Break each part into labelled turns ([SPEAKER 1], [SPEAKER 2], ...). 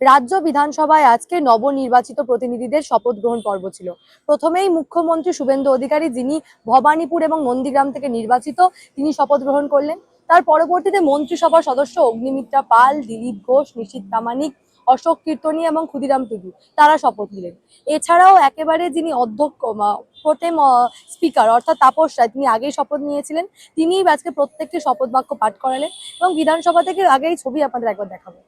[SPEAKER 1] রাজ্য বিধানসভায় আজকে নবনির্বাচিত প্রতিনিধিদের শপথ গ্রহণ পর্ব ছিল। প্রথমেই মুখ্যমন্ত্রী শুভেন্দু অধিকারী, যিনি ভবানীপুর এবং নন্দীগ্রাম থেকে নির্বাচিত, তিনি শপথ গ্রহণ করলেন। তার পরবর্তীতে মন্ত্রিসভার সদস্য অগ্নিমিত্রা পাল, দিলীপ ঘোষ, নিশীথ প্রামাণিক, অশোক কীর্তনী এবং ক্ষুদিরাম টুডু তারা শপথ নিলেন। এছাড়াও একেবারে যিনি অধ্যক্ষ প্রোটেম স্পিকার অর্থাৎ তাপস রায়, তিনি আগেই শপথ নিয়েছিলেন, তিনিই আজকে প্রত্যেকটি শপথ বাক্য পাঠ করালেন এবং বিধানসভা থেকে আগেই ছবি আপনাদের একবার দেখাবো।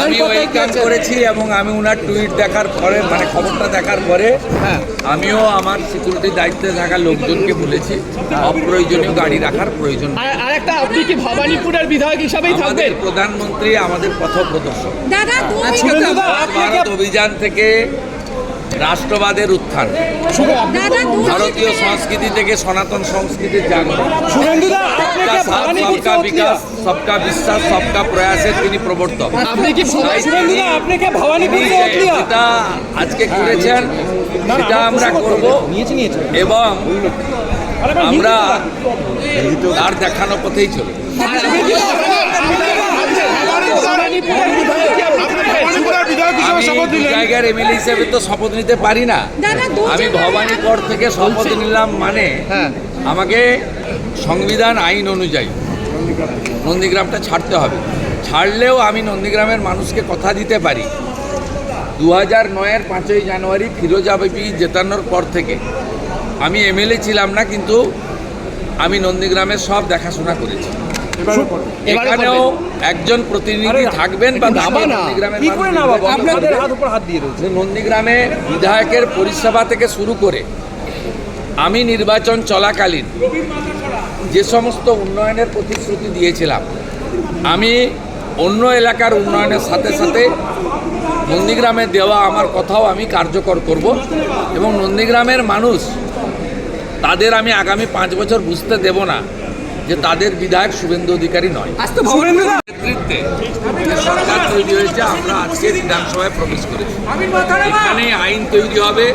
[SPEAKER 2] আমি ওয়েলকাম করেছি এবং আমি ওনার টুইট দেখার পরে মানে খবরটা দেখার পরে আমিও আমার সিকিউরিটির দায়িত্বে থাকা লোকজনকে বলেছি অপ্রয়োজনীয় গাড়ি রাখার প্রয়োজন।
[SPEAKER 3] আরেকটা, আপনি কি ভবানীপুরের বিধায়ক হিসাবেই থাকবেন?
[SPEAKER 2] প্রধানমন্ত্রী আমাদের পথ প্রদর্শক। ভারত অভিযান থেকে রাষ্ট্রবাদের উত্থান, ভারতীয় সংস্কৃতি থেকে সনাতন সংস্কৃতির জাগরণ, সবকা বিকাশ, সবকা বিশ্বাস, সবকা প্রয়াসের তিনি প্রবর্তক। যেটা আজকে করেছেন সেটা আমরা করব এবং আমরা তার দেখানো পথেই চলব। জায়গার এমএলএ হিসেবে তো শপথ নিতে পারি না। আমি ভবানীপুর থেকে শপথ নিলাম মানে আমাকে সংবিধান আইন অনুযায়ী নন্দীগ্রামটা ছাড়তে হবে। ছাড়লেও আমি নন্দীগ্রামের মানুষকে কথা দিতে পারি 2009-এর 5ই জানুয়ারি ফিরোজা বিবি জেতানোর পর থেকে আমি এমএলএ ছিলাম না, কিন্তু আমি নন্দীগ্রামের সব দেখাশোনা করেছি। এখানেও একজন প্রতিনিধি থাকবেন বা নন্দীগ্রামে বিধায়কের পরিষেবা থেকে শুরু করে আমি নির্বাচন চলাকালীন যে সমস্ত উন্নয়নের প্রতিশ্রুতি দিয়েছিলাম, আমি অন্য এলাকার উন্নয়নের সাথে সাথে নন্দীগ্রামে দেওয়া আমার কথাও আমি কার্যকর করব এবং নন্দীগ্রামের মানুষ তাদের আমি আগামী 5 বছর বুঝতে দেব না যে তাদের বিধায়ক শুভেন্দু অধিকারী নয়। নেতৃত্বে যে সরকার তৈরি হয়েছে, আমরা আজকে বিধানসভায় প্রবেশ করেছি। এখানেই আইন তৈরি হবে,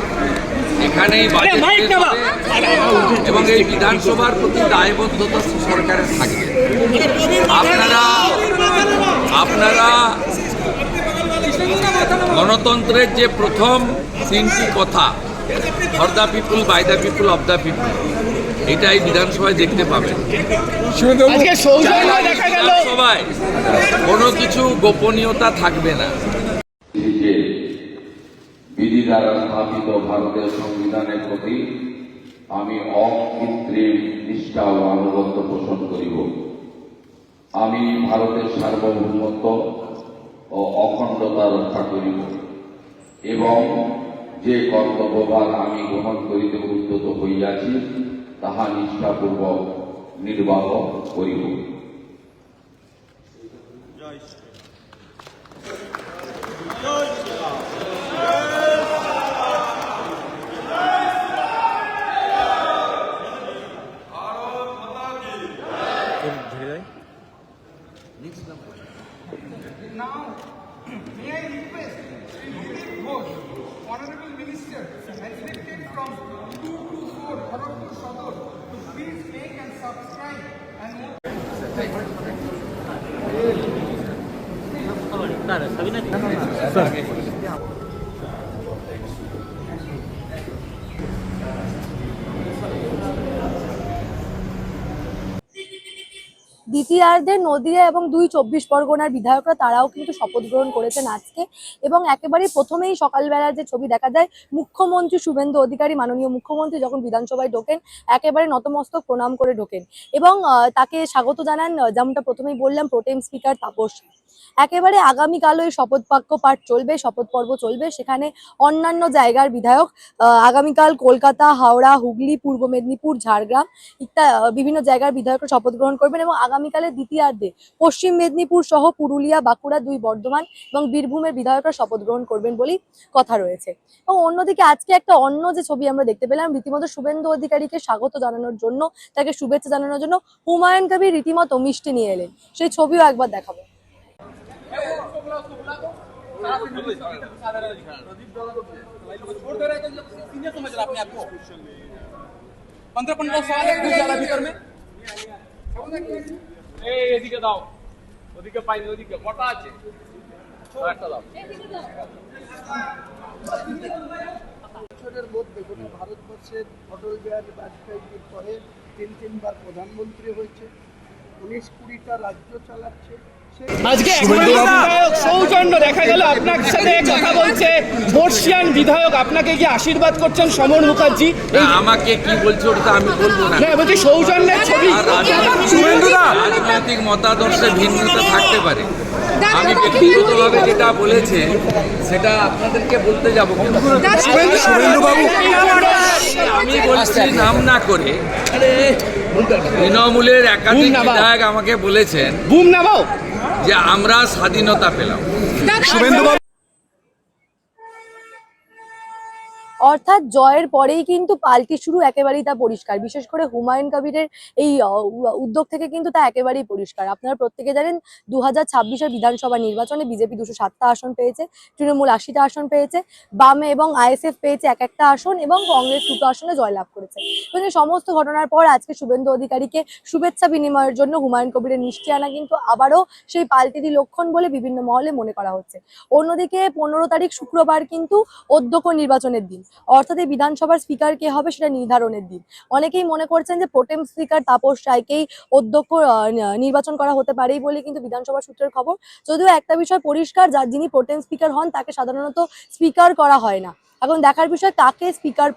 [SPEAKER 2] এখানেই বাজেট হবে এবং এই বিধানসভার প্রতি দায়বদ্ধতা সরকারের থাকবে। আপনারা গণতন্ত্রের যে প্রথম 3টি কথা, for the people, by the people, of the people, এটাই বিধানসভায় দেখতে পাবেন। বিধানসভায় কোনো কিছু গোপনীয়তা থাকবে না। বিধি দ্বারা স্থাপিত ভারতের সংবিধানের প্রতি আমি অকৃত্রিম নিষ্ঠা ও আনুগত্য পোষণ করিব। আমি ভারতের সার্বভৌমত্ব ও অখণ্ডতা রক্ষা করিব এবং যে কর্তব্যভার আমি গ্রহণ করিতে উদ্যত হইয়াছি তাহা নিষ্ঠাপূর্বক নির্বাহ করিব।
[SPEAKER 4] Now, may I request Dilip Ghosh, Honorable Minister, elected from 224 Kharagpur Sadar, to please take and subscribe and
[SPEAKER 1] দ্বিতীয়ার্ধে নদিয়া এবং 2 চব্বিশ পরগনার বিধায়করা তারাও কিন্তু শপথ গ্রহণ করেছেন আজকে এবং একেবারেই প্রথমেই সকালবেলার যে ছবি দেখা যায়, মুখ্যমন্ত্রী শুভেন্দু অধিকারী, মাননীয় মুখ্যমন্ত্রী যখন বিধানসভায় ঢোকেন একেবারে নতমস্তক প্রণাম করে ঢোকেন এবং তাকে স্বাগত জানান, যেমনটা প্রথমেই বললাম, প্রোটেম স্পিকার তাপস। একেবারে আগামীকালও এই শপথ বাক্য পাঠ চলবে, শপথ পর্ব চলবে। সেখানে অন্যান্য জায়গার বিধায়ক আগামীকাল কলকাতা, হাওড়া, হুগলি, পূর্ব মেদিনীপুর, ঝাড়গ্রাম বিভিন্ন জায়গার বিধায়করা শপথ গ্রহণ করবেন এবং আগামীকালের দ্বিতীয়ার্ধে পশ্চিম মেদিনীপুর সহ পুরুলিয়া, বাঁকুড়া, 2 বর্ধমান এবং বীরভূমের বিধায়করা শপথ গ্রহণ করবেন বলেই কথা রয়েছে। এবং অন্যদিকে আজকে একটা অন্য যে ছবি আমরা দেখতে পেলাম, রীতিমতো শুভেন্দু অধিকারীকে স্বাগত জানানোর জন্য, তাকে শুভেচ্ছা জানানোর জন্য হুমায়ুন কবির রীতিমতো মিষ্টি নিয়ে এলেন। সেই ছবিও একবার দেখাবো।
[SPEAKER 5] এদিকে দাও, ওদিকে পাইনি, ওদিকে কটা আছে, একটা দাও।
[SPEAKER 6] বছরের মধ্যে গোটা ভারতবর্ষের অটল বিহারী বাজপেয়ীর পরে তিনবার প্রধানমন্ত্রী হয়েছে, 19-20টা রাজ্য চালাচ্ছে।
[SPEAKER 3] আজকে একেবারে বিধায়ক সৌজন্য দেখা গেল আপনার সাথে কথা বলছে বর্ষিয়ান বিধায়ক, আপনাকে কি আশীর্বাদ করছেন সমর মুখার্জি?
[SPEAKER 2] না, আমাকে কি বলছে ওটা তো আমি বলবো না।
[SPEAKER 3] না, বলছি সৌজন্যের ছবি।
[SPEAKER 2] রাজনৈতিক মতাদর্শে ভিন্নতা থাকতে পারে, আমি ব্যক্তিগতভাবে যেটা বলেছে সেটা আপনাদেরকে বলতে যাবো। আমি বলছি নাম না করে, তৃণমূলের একাধিক বিধায়ক আমাকে বলেছেন
[SPEAKER 3] বুম নামাও
[SPEAKER 2] যে আমরা স্বাধীনতা পেলাম।
[SPEAKER 1] অর্থাৎ জয়ের পরেই কিন্তু পাল্টি শুরু একেবারেই তা পরিষ্কার। বিশেষ করে হুমায়ুন কবিরের এই উদ্যোগ থেকে কিন্তু তা একেবারেই পরিষ্কার। আপনারা প্রত্যেকে জানেন 2026-এর বিধানসভা নির্বাচনে বিজেপি 207টা আসন পেয়েছে, তৃণমূল 80টা আসন পেয়েছে, বাম এবং আইএসএফ পেয়েছে একটা আসন এবং কংগ্রেস 2টো আসনে জয়লাভ করেছে। এবং এই সমস্ত ঘটনার পর আজকে শুভেন্দু অধিকারীকে শুভেচ্ছা বিনিময়ের জন্য হুমায়ুন কবিরের মিষ্টি আনা কিন্তু আবারও সেই পাল্টিরই লক্ষণ বলে বিভিন্ন মহলে মনে করা হচ্ছে। অন্যদিকে 15 তারিখ শুক্রবার কিন্তু অধ্যক্ষ নির্বাচনের দিন, অর্থাৎ এই বিধানসভার স্পিকার কে হবে সেটা নির্ধারণের দিন। অনেকেই মনে করছেন যে প্রোটেম স্পিকার তাপস রায়কেই অধ্যক্ষ নির্বাচন করা হতে পারেই বলে কিন্তু বিধানসভা সূত্রের খবর। যদিও একটা বিষয় পরিষ্কার, যার যিনি প্রোটেম স্পিকার হন তাকে সাধারণত স্পিকার করা হয় না। এখন দেখার বিষয় কাকে স্পিকার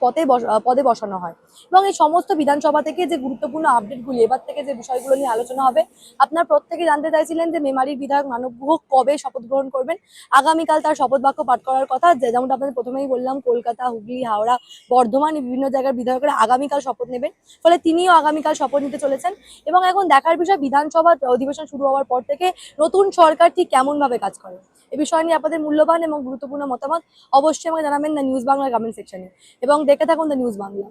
[SPEAKER 1] পদে বসানো হয়। এবং এই সমস্ত বিধানসভা থেকে যে গুরুত্বপূর্ণ আপডেটগুলি, এবার থেকে যে বিষয়গুলো নিয়ে আলোচনা হবে, আপনারা প্রত্যেকে জানতে চাইছিলেন যে মেমারির বিধায়ক মানব গুহ কবে শপথ গ্রহণ করবেন। আগামীকাল তার শপথ বাক্য পাঠ করার কথা, যেমনটা আপনাদের প্রথমেই বললাম, কলকাতা, হুগলি, হাওড়া, বর্ধমান বিভিন্ন জায়গার বিধায়করা আগামীকাল শপথ নেবেন, ফলে তিনিও আগামীকাল শপথ নিতে চলেছেন। এবং এখন দেখার বিষয় বিধানসভা অধিবেশন শুরু হওয়ার পর থেকে নতুন সরকার ঠিক কেমন ভাবে কাজ করে। এ বিষয় নিয়ে আপনাদের মূল্যবান এবং গুরুত্বপূর্ণ মতামত অবশ্যই আমাকে জানাবেন দ্য নিউজ বাংলা কমেন্ট সেকশনে এবং দেখে থাকুন দ্য নিউজ বাংলা।